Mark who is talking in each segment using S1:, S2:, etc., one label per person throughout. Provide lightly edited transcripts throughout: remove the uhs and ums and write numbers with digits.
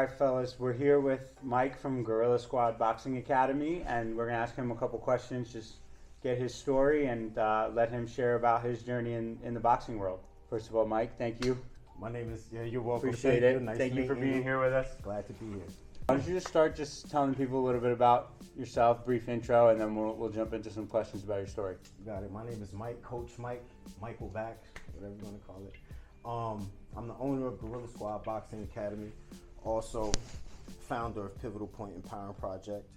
S1: Hi, fellas. We're here with Mike from Gorilla Squad Boxing Academy, and we're going to ask him a couple questions, just get his story and let him share about his journey in the boxing world. First of all, Mike, thank you.
S2: My name is, you're welcome.
S1: Appreciate
S2: Thank
S1: it.
S2: you. Nice
S1: Thank you for
S2: meeting
S1: being here with us.
S2: Glad to be here.
S1: Why don't you just start just telling people a little bit about yourself, brief intro, and then we'll jump into some questions about your story.
S2: Got it. My name is Mike, Coach Mike, Michael Baksh, whatever you want to call it. I'm the owner of Gorilla Squad Boxing Academy, also founder of Pivotal Point Empowering Project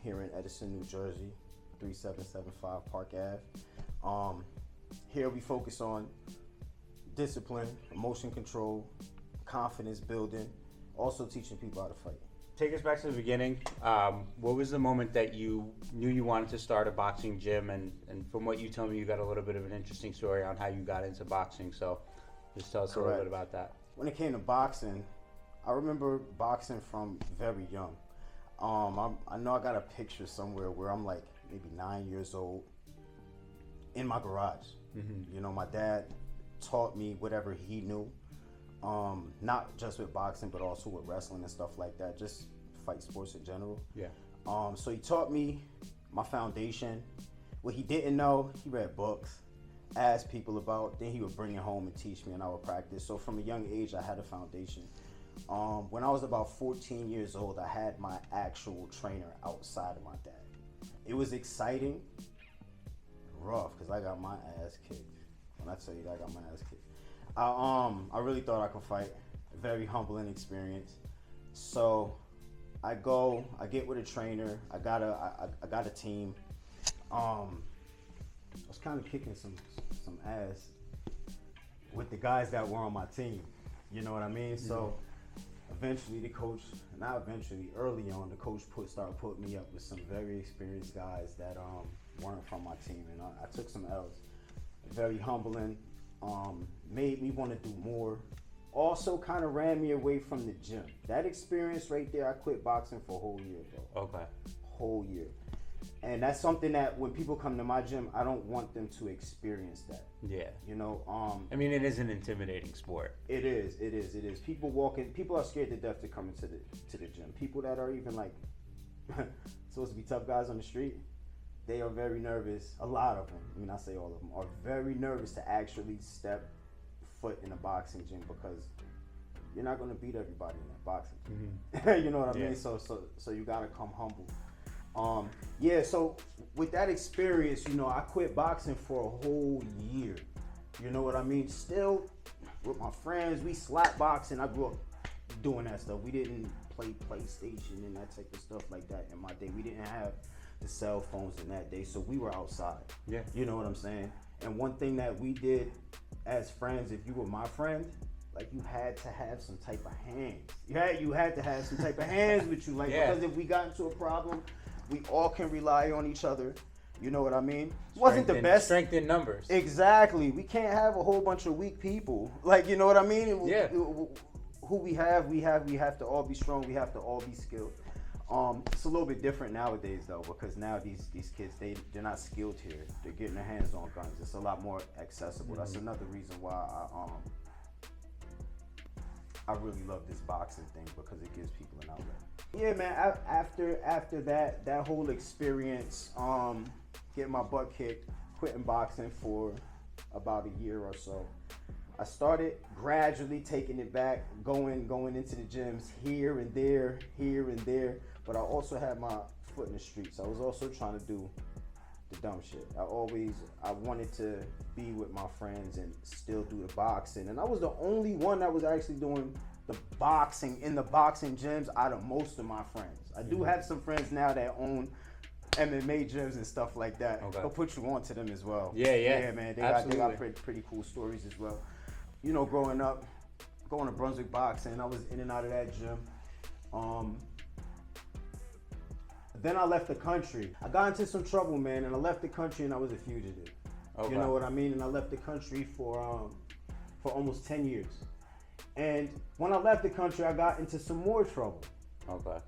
S2: here in Edison, New Jersey, 3775 Park Ave. Here we focus on discipline, emotion control, confidence building, also teaching people how to fight.
S1: Take us back to the beginning. What was the moment that you knew you wanted to start a boxing gym? And from what you tell me, you got a little bit of an interesting story on how you got into boxing. So just tell us a little bit about that.
S2: When it came to boxing, I remember boxing from very young. I know I got a picture somewhere where I'm like maybe 9 years old in my garage. Mm-hmm. You know, my dad taught me whatever he knew. Not just with boxing, but also with wrestling and stuff like that, just fight sports in general.
S1: Yeah.
S2: So he taught me my foundation. What he didn't know, he read books, asked people about, then he would bring it home and teach me and I would practice. So from a young age, I had a foundation. When I was about 14 years old, I had my actual trainer outside of my dad. It was exciting, rough, because I got my ass kicked. When I tell you that I got my ass kicked. I really thought I could fight. A very humbling experience. So I get with a trainer. I got a team. I was kind of kicking some ass with the guys that were on my team. You know what I mean? Mm-hmm. So eventually early on, the coach started putting me up with some very experienced guys that weren't from my team, and I took some L's. Very humbling. Made me want to do more. Also kind of ran me away from the gym. That experience right there, I quit boxing for a whole year, bro.
S1: Okay.
S2: Whole year. And that's something that when people come to my gym, I don't want them to experience that.
S1: Yeah.
S2: You know,
S1: I mean, it is an intimidating sport.
S2: It is. People are scared to death to come into the gym. People that are even like supposed to be tough guys on the street, they are very nervous. A lot of them, I mean, I say all of them, are very nervous to actually step foot in a boxing gym because you're not going to beat everybody in that boxing gym. Mm-hmm. You know what I mean? So you got to come humble. So with that experience, you know, I quit boxing for a whole year. You know what I mean? Still with my friends, we slap boxing. I grew up doing that stuff. We didn't play PlayStation and that type of stuff like that in my day. We didn't have the cell phones in that day, so we were outside. Yeah. You know what I'm saying? And one thing that we did as friends, if you were my friend, like you had to have some type of hands. You had to have some type of hands with you, like because if we got into a problem, we all can rely on each other. You know what I mean? Wasn't the best.
S1: Strength in numbers.
S2: Exactly. We can't have a whole bunch of weak people. Like, you know what I mean?
S1: Yeah.
S2: Who we have to all be strong. We have to all be skilled. It's a little bit different nowadays though, because now these kids, they're not skilled here. They're getting their hands on guns. It's a lot more accessible. Mm-hmm. That's another reason why I really love this boxing thing, because it gives people an outlet. Yeah, man. After that whole experience, getting my butt kicked, quitting boxing for about a year or so, I started gradually taking it back, going into the gyms here and there. But I also had my foot in the streets. I was also trying to do the dumb shit. I wanted to be with my friends and still do the boxing. And I was the only one that was actually doing the boxing in the boxing gyms out of most of my friends. I do have some friends now that own MMA gyms and stuff like that. Okay. I'll put you on to them as well. Yeah, man. They got pretty cool stories as well. You know, growing up, going to Brunswick Boxing, I was in and out of that gym. Then I left the country. I got into some trouble, man, and I left the country and I was a fugitive. Okay. You know what I mean? And I left the country for almost 10 years. And when I left the country, I got into some more trouble. Okay.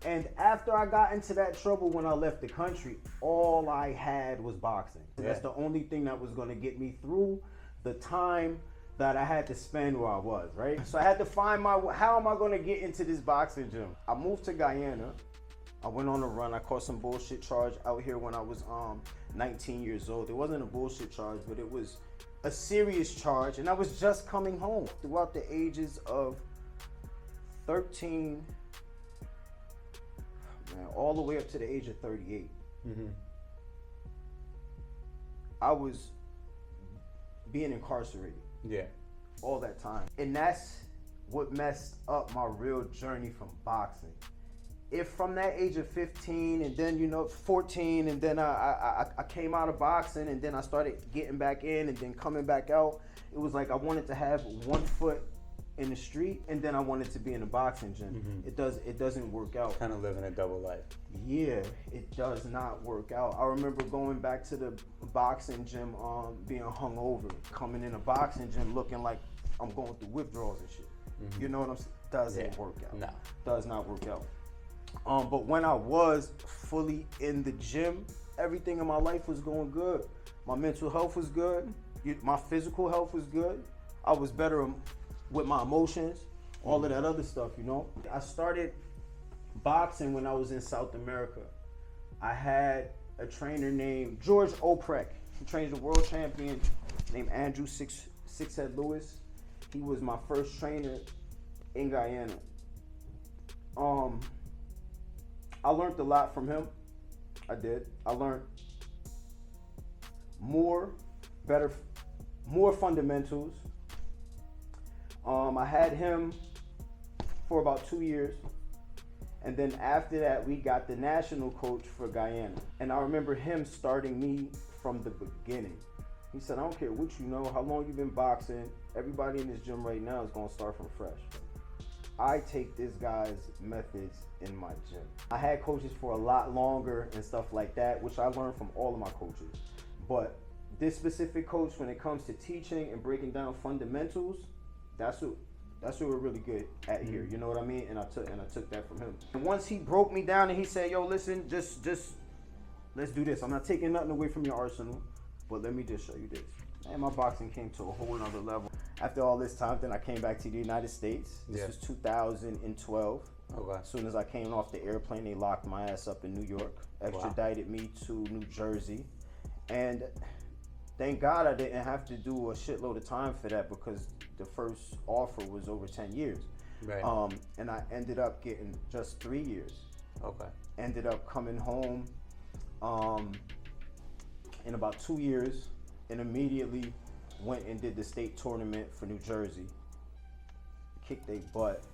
S2: And after I got into that trouble when I left the country, all I had was boxing. Yeah. That's the only thing that was going to get me through the time that I had to spend where I was, right? So I had to find how am I gonna get into this boxing gym? I moved to Guyana. I went on a run. I caught some bullshit charge out here when I was 19 years old. It wasn't a bullshit charge, but it was a serious charge, and I was just coming home. Throughout the ages of 13, man, all the way up to the age of 38. I was being incarcerated.
S1: Yeah.
S2: All that time. And that's what messed up my real journey from boxing. If from that age of 15 and then, 14, and then I came out of boxing and then I started getting back in and then coming back out, it was like I wanted to have one foot in the street and then I wanted to be in a boxing gym. It doesn't work out.
S1: Kind of living a double life.
S2: Yeah, it does not work out. I remember going back to the boxing gym, being hungover, coming in a boxing gym looking like I'm going through withdrawals and shit. You know what I'm saying? Doesn't work out.
S1: No.
S2: Does not work out. But when I was fully in the gym, everything in my life was going good. My mental health was good. My physical health was good. I was better with my emotions, all of that other stuff, I started boxing when I was in South America. I had a trainer named George Oprek. He trains a world champion named Andrew Sixhead Lewis. He was my first trainer in Guyana. I learned a lot from him. I did. I learned more fundamentals. I had him for about 2 years. And then after that, we got the national coach for Guyana. And I remember him starting me from the beginning. He said, I don't care what you know, how long you've been boxing, everybody in this gym right now is gonna start from fresh. I take this guy's methods in my gym. I had coaches for a lot longer and stuff like that, which I learned from all of my coaches. But this specific coach, when it comes to teaching and breaking down fundamentals, that's what we're really good at here. You know what I mean? And I took that from him. And once he broke me down and he said, yo, listen, just let's do this. I'm not taking nothing away from your arsenal, but let me just show you this. And my boxing came to a whole nother level. After all this time, then I came back to the United States. This was 2012.
S1: Okay.
S2: As soon as I came off the airplane, they locked my ass up in New York, extradited me to New Jersey. And thank God I didn't have to do a shitload of time for that because the first offer was over 10 years.
S1: Right.
S2: And I ended up getting just 3 years.
S1: Okay.
S2: Ended up coming home in about 2 years and immediately went and did the state tournament for New Jersey. Kicked their butt.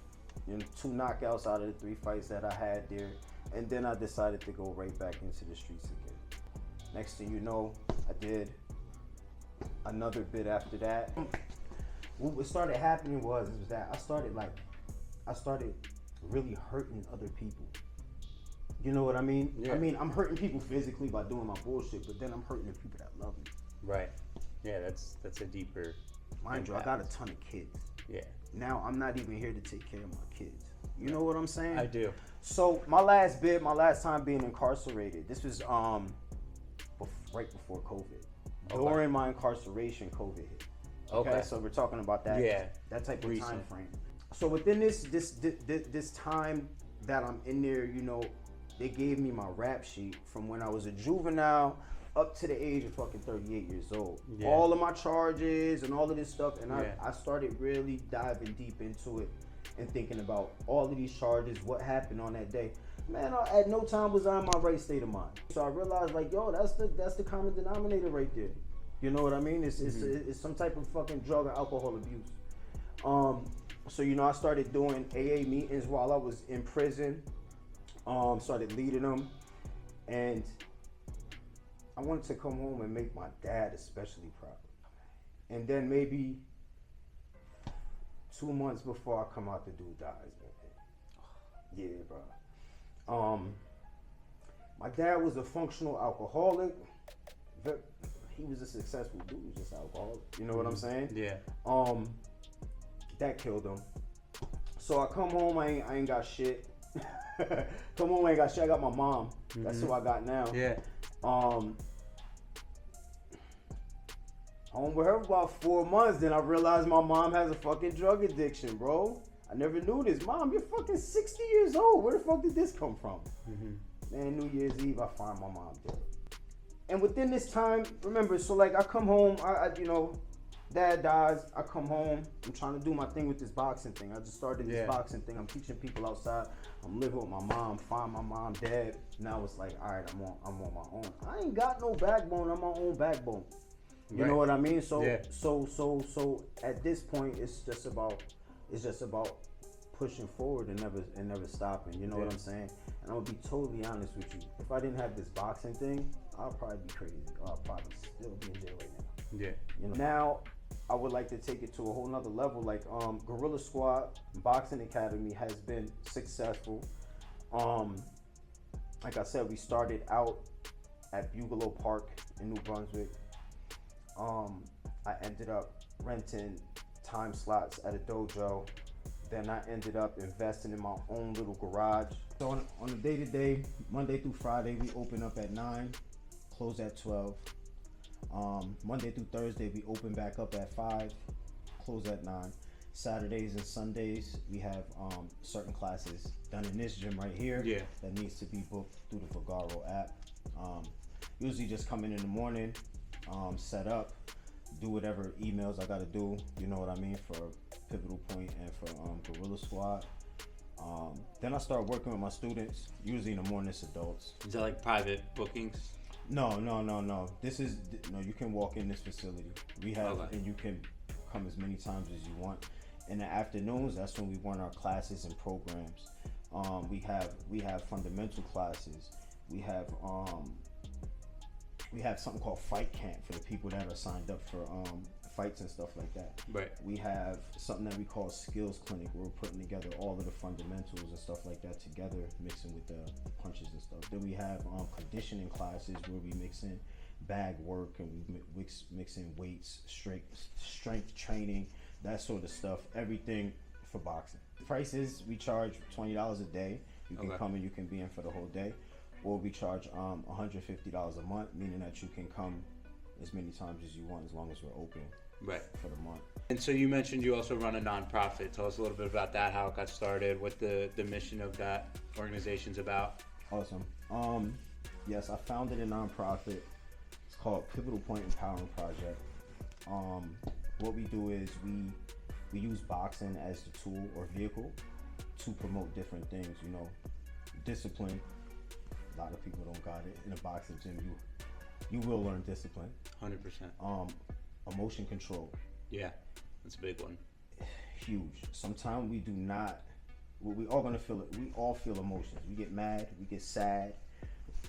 S2: 2 knockouts out of the 3 fights that I had there. And then I decided to go right back into the streets again. Next thing you know, I did another bit after that. What started happening was that I started really hurting other people. You know what I mean? Yeah. I mean, I'm hurting people physically by doing my bullshit, but then I'm hurting the people that love me.
S1: Right. Yeah, that's a deeper.
S2: Mind you, I got a ton of kids.
S1: Yeah.
S2: Now I'm not even here to take care of my kids. You know what I'm saying?
S1: I do.
S2: So my last time being incarcerated, this was right before COVID. Okay. During my incarceration, COVID hit. Okay. So we're talking about that.
S1: Yeah.
S2: That type of time frame. So within this time that I'm in there, they gave me my rap sheet from when I was a juvenile up to the age of fucking 38 years old. Yeah. All of my charges and all of this stuff. And I started really diving deep into it and thinking about all of these charges, what happened on that day. Man, at no time was I in my right state of mind. So I realized, like, yo, that's the common denominator right there. You know what I mean? It's some type of fucking drug or alcohol abuse. So I started doing AA meetings while I was in prison. Started leading them, and I wanted to come home and make my dad especially proud. And then maybe 2 months before I come out, the dude dies, man. Yeah, bro. My dad was a functional alcoholic. He was a successful dude, he was just alcoholic. You know what I'm saying?
S1: Yeah.
S2: That killed him. So I come home, I ain't got shit. Come home, I ain't got shit. I got my mom. That's who I got now.
S1: Yeah.
S2: Home with her for about 4 months. Then I realized my mom has a fucking drug addiction, bro. I never knew this. Mom, you're fucking 60 years old. Where the fuck did this come from? Man, New Year's Eve, I find my mom dead. And within this time, remember, so like I come home, I you know, dad dies, I come home, I'm trying to do my thing with this boxing thing. I just started this boxing thing. I'm teaching people outside. I'm living with my mom, find my mom dead. Now it's like, all right, I'm on my own. I ain't got no backbone, I'm my own backbone. You know what I mean? So at this point it's just about pushing forward and never stopping. You know what I'm saying? And I'm gonna be totally honest with you. If I didn't have this boxing thing, I'll probably be crazy. I'll probably still be in jail right now. Yeah. You know. Now I would like to take it to a whole nother level. Like Gorilla Squad Boxing Academy has been successful. Like I said, we started out at Bugalo Park in New Brunswick. I ended up renting time slots at a dojo. Then I ended up investing in my own little garage. So on a day-to-day, Monday through Friday, we open up at 9, close at 12. Monday through Thursday, we open back up at 5, close at 9. Saturdays and Sundays, we have certain classes done in this gym right here that needs to be booked through the Vagaro app. Usually just come in the morning, set up, do whatever emails I gotta do, you know what I mean, for Pivotal Point and for Gorilla Squad. Then I start working with my students, usually in the morning it's adults.
S1: Is that like private bookings?
S2: No. You can walk in this facility. We have, and you can come as many times as you want. In the afternoons, that's when we run our classes and programs. We have fundamental classes. We have something called Fight Camp for the people that are signed up for fights and stuff like that. Right. We have something that we call Skills Clinic, where we're putting together all of the fundamentals and stuff like that together, mixing with the punches and stuff. Then we have conditioning classes where we mix in bag work and we mix in weights, strength training, that sort of stuff. Everything for boxing. Prices, we charge $20 a day. You can come and you can be in for the whole day. Or we charge $150 a month, meaning that you can come as many times as you want as long as we're open for the month.
S1: And so you mentioned you also run a nonprofit. Tell us a little bit about that, how it got started, what the mission of that organization's about.
S2: Awesome. Yes, I founded a nonprofit. It's called Pivotal Point Empowerment Project. What we do is we use boxing as the tool or vehicle to promote different things, you know, discipline. A lot of people don't got it. In a boxing gym, you will learn discipline.
S1: 100%.
S2: Emotion control.
S1: Yeah, that's a big one.
S2: Huge. Sometimes we do not. We all gonna feel it. We all feel emotions. We get mad. We get sad.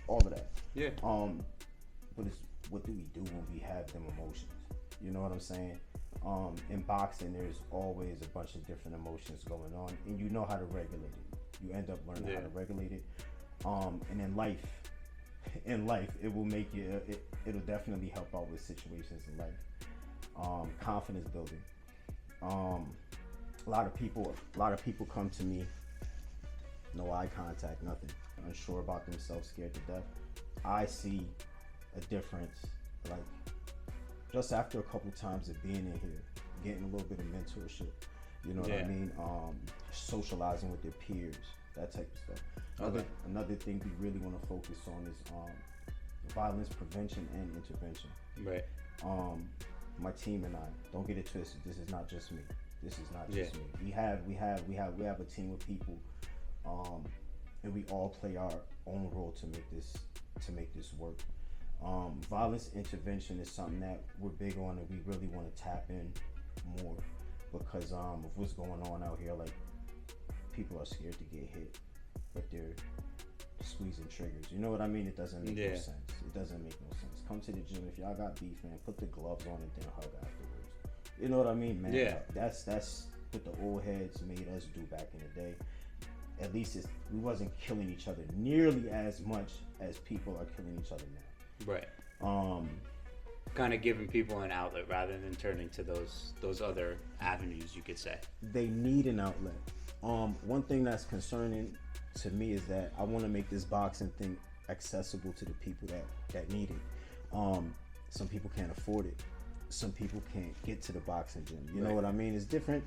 S2: All of that. Yeah. But it's what do we do when we have them emotions? You know what I'm saying? In boxing, there's always a bunch of different emotions going on, and you know how to regulate it. You end up learning how to regulate it. And in life, it will make you. It'll definitely help out with situations in life. Confidence building. A lot of people come to me, no eye contact, nothing, unsure about themselves, scared to death. I see a difference, like just after a couple times of being in here, getting a little bit of mentorship. You know what I mean? Socializing with their peers, that type of stuff. Another thing we really want to focus on is violence prevention and intervention. Right. My team and I, don't get it twisted. This is not just me. This is not just me. We have a team of people, and we all play our own role to make this work. Violence intervention is something that we're big on, and we really want to tap in more because of what's going on out here. Like, people are scared to get hit, but they're squeezing triggers. You know what I mean? It doesn't make no sense. It doesn't make no sense. Come to the gym. If y'all got beef, man, put the gloves on and then hug afterwards. You know what I mean, man? Yeah. That's what the old heads made us do back in the day. At least we wasn't killing each other nearly as much as people are killing each other now. Right.
S1: Kind of giving people an outlet rather than turning to those other avenues, you could say.
S2: They need an outlet. One thing that's concerning to me is that I want to make this boxing thing accessible to the people that need it. Some people can't afford it. some people can't get to the boxing gym. You know what I mean? It's different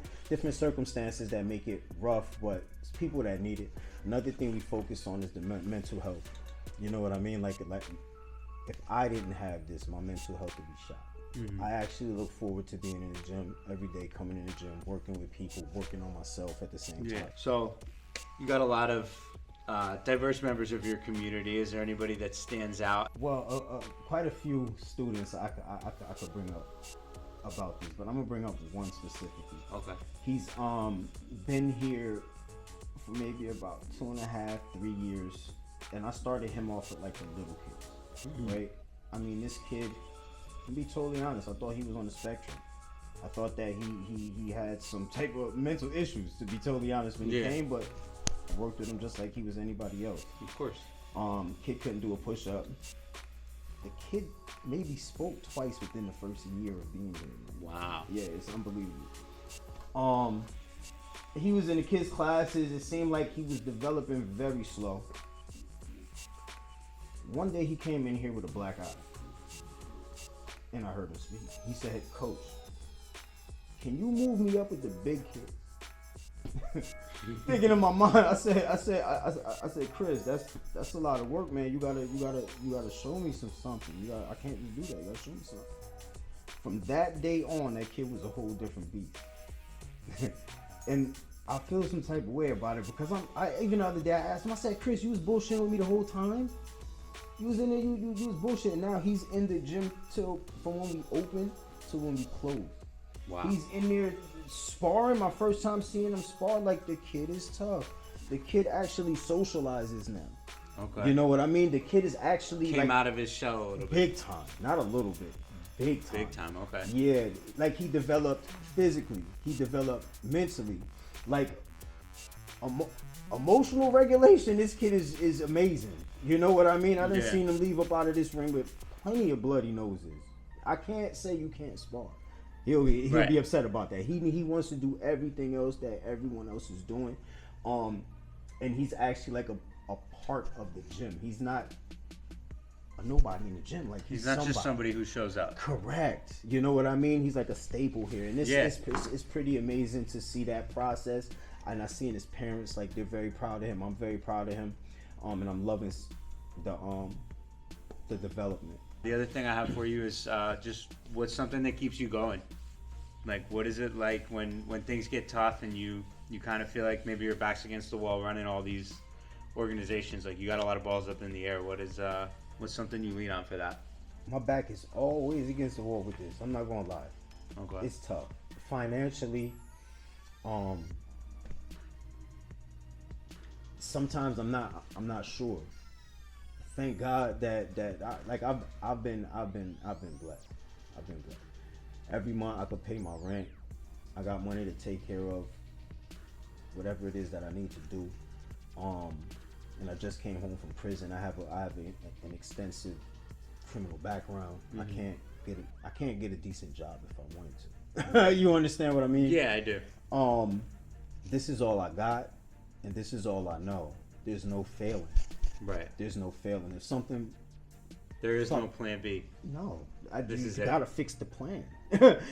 S2: circumstances that make it rough, but it's people that need it. Another thing we focus on is the mental health. You know what I mean? Like if I didn't have this, my mental health would be shot. I actually look forward to being in the gym every day, coming in the gym, working with people, working on myself at the same time.
S1: So you got a lot of diverse members of your community. Is there anybody that stands out?
S2: Well, quite a few students I could bring up about this, but I'm gonna bring up one specifically.
S1: Okay.
S2: He's been here for maybe about 2.5, 3 years, and I started him off with like the little kids, right? I mean, this kid, to be totally honest, I thought he was on the spectrum. I thought that he had some type of mental issues, to be totally honest, when he came, but I worked with him just like he was anybody else.
S1: Of course.
S2: Kid couldn't do a push-up. The kid maybe spoke twice within the first year of being here.
S1: Wow.
S2: Yeah, it's unbelievable. He was in the kids' classes. It seemed like he was developing very slow. One day he came in here with a black eye. And I heard him speak. He said, "Coach, can you move me up with the big kid?" Thinking in my mind, I said, "Chris, that's a lot of work, man. You gotta show me something. I can't just do that. You gotta show me something." From that day on, that kid was a whole different beast. And I feel some type of way about it because even the other day I asked him, I said, "Chris, you was bullshitting with me the whole time? You was in there, you was bullshitting. Now he's in the gym from when we open to when we close."
S1: Wow.
S2: He's in there sparring. My first time seeing him spar, like, the kid is tough. The kid actually socializes now.
S1: Okay.
S2: You know what I mean? The kid is actually
S1: came out of his shell a little bit.
S2: Big time, not a little bit. Big time.
S1: Big time. Okay.
S2: Yeah, like he developed physically. He developed mentally. Like emotional regulation. This kid is amazing. You know what I mean? I done seen him leave up out of this ring with plenty of bloody noses. I can't say you can't spar. He'll be upset about that. He wants to do everything else that everyone else is doing, and he's actually like a part of the gym. He's not a nobody in the gym. Like
S1: he's not just somebody who shows up.
S2: Correct. You know what I mean? He's like a staple here, and it's pretty amazing to see that process. And I seen his parents, like, they're very proud of him. I'm very proud of him, and I'm loving the development.
S1: The other thing I have for you is just what's something that keeps you going? Like, what is it like when things get tough and you kind of feel like maybe your back's against the wall running all these organizations? Like, you got a lot of balls up in the air. What's something you lean on for that?
S2: My back is always against the wall with this. I'm not gonna lie.
S1: Okay.
S2: It's tough. Financially, sometimes I'm not sure. Thank God that I've been blessed. I've been blessed. Every month I could pay my rent. I got money to take care of whatever it is that I need to do. And I just came home from prison. I have an extensive criminal background.
S1: Mm-hmm.
S2: I can't get a decent job if I wanted to. You understand what I mean?
S1: Yeah, I do.
S2: This is all I got, and this is all I know. There's no failing.
S1: Right.
S2: There's no failing. If something,
S1: there is no plan B.
S2: No,
S1: you
S2: gotta fix the plan.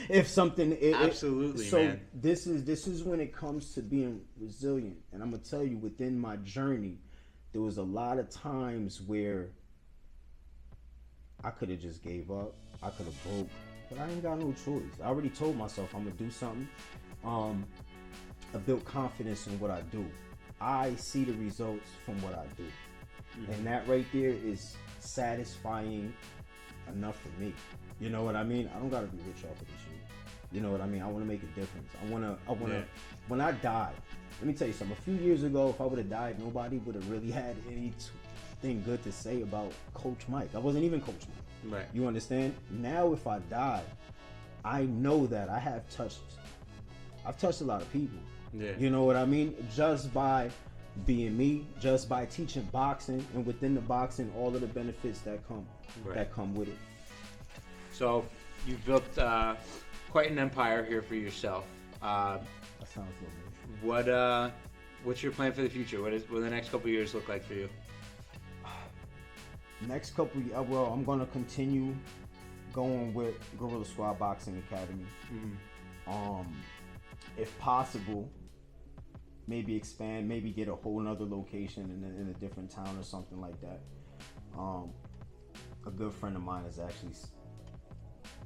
S2: If something,
S1: absolutely,
S2: so
S1: man.
S2: This is when it comes to being resilient, and I'm gonna tell you, within my journey, there was a lot of times where I could have just gave up. I could have broke, but I ain't got no choice. I already told myself I'm gonna do something. I built confidence in what I do. I see the results from what I do. Mm-hmm. And that right there is satisfying enough for me. You know what I mean? I don't gotta be rich off of this shit. You know what I mean? I wanna make a difference. I wanna when I die, let me tell you something. A few years ago, if I would have died, nobody would have really had anything good to say about Coach Mike. I wasn't even Coach Mike.
S1: Right.
S2: You understand? Now if I die, I know that I've touched a lot of people.
S1: Yeah.
S2: You know what I mean? Just by being me, just by teaching boxing, and within the boxing, all of the benefits that come with it.
S1: So you've built quite an empire here for yourself.
S2: That sounds lovely.
S1: What's your plan for the future? What will the next couple of years look like for you?
S2: Next couple, well, I'm gonna continue going with Gorilla Squad Boxing Academy. If possible, maybe expand, maybe get a whole nother location in a different town or something like that. A good friend of mine has actually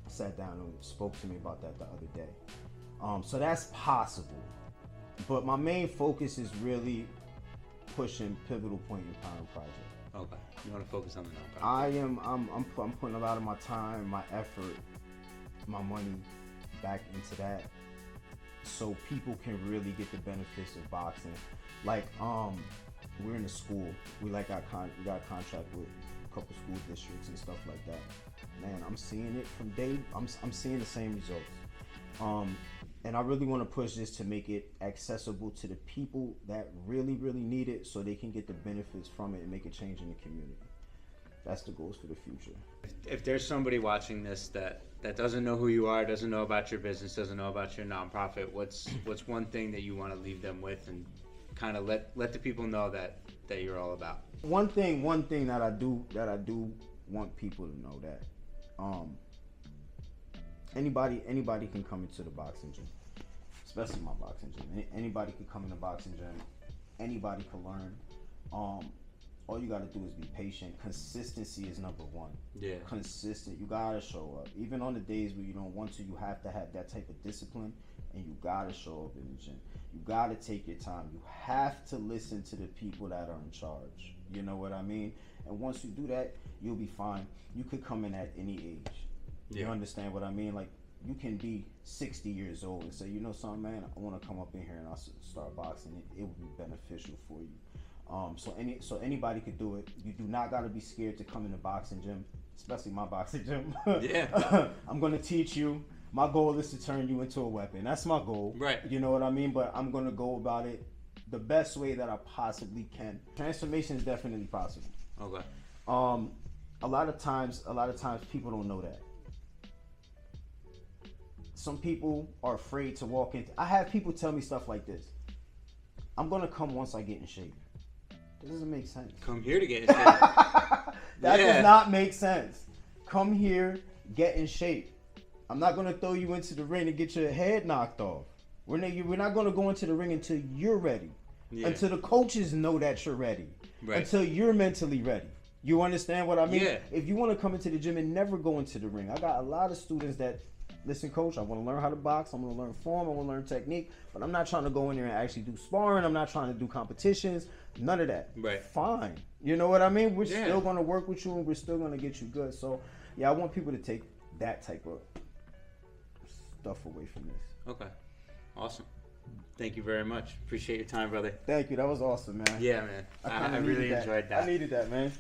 S2: sat down and spoke to me about that the other day. So that's possible. But my main focus is really pushing Pivotal Point Empowerment Project.
S1: Okay. You want to focus on the nonprofit?
S2: I'm putting a lot of my time, my effort, my money back into that, so people can really get the benefits of boxing. Like, we're in a school. We got contract with a couple school districts and stuff like that. Man, I'm seeing it from day. I'm seeing the same results. And I really want to push this to make it accessible to the people that really, really need it, so they can get the benefits from it and make a change in the community. That's the goals for the future.
S1: If there's somebody watching this that doesn't know who you are, doesn't know about your business, doesn't know about your nonprofit, what's one thing that you want to leave them with, and kind of let the people know that you're all about?
S2: One thing that I do want people to know, that anybody can come into the boxing gym, especially my boxing gym. Anybody can come in the boxing gym. Anybody can learn. All you gotta do is be patient. Consistency is number one.
S1: Yeah.
S2: Consistent. You gotta show up. Even on the days where you don't want to, you have to have that type of discipline, and you gotta show up in the gym. You gotta take your time. You have to listen to the people that are in charge. You know what I mean? And once you do that, you'll be fine. You could come in at any age. You understand what I mean? Like, you can be 60 years old and say, you know something, man, I want to come up in here and I'll start boxing. It would be beneficial for you. So anybody could do it. You do not got to be scared to come in the boxing gym, especially my boxing gym.
S1: Yeah.
S2: I'm going to teach you. My goal is to turn you into a weapon. That's my goal.
S1: Right.
S2: You know what I mean? But I'm going to go about it the best way that I possibly can. Transformation is definitely possible.
S1: Okay.
S2: A lot of times people don't know that. Some people are afraid to walk into. I have people tell me stuff like this: I'm gonna come once I get in shape. That doesn't make sense.
S1: Come here to get in shape.
S2: That does not make sense. Come here, get in shape. I'm not gonna throw you into the ring and get your head knocked off. We're not gonna go into the ring until you're ready. Yeah. Until the coaches know that you're ready. Right. Until you're mentally ready. You understand what I mean?
S1: Yeah.
S2: If you want to come into the gym and never go into the ring, I got a lot of students that, listen, coach, I want to learn how to box. I want to learn form. I want to learn technique. But I'm not trying to go in there and actually do sparring. I'm not trying to do competitions. None of that.
S1: Right.
S2: Fine. You know what I mean? We're still going to work with you, and we're still going to get you good. So, yeah, I want people to take that type of stuff away from this.
S1: Okay. Awesome. Thank you very much. Appreciate your time, brother.
S2: Thank you. That was awesome, man.
S1: Yeah, man. I really enjoyed that.
S2: I needed that, man.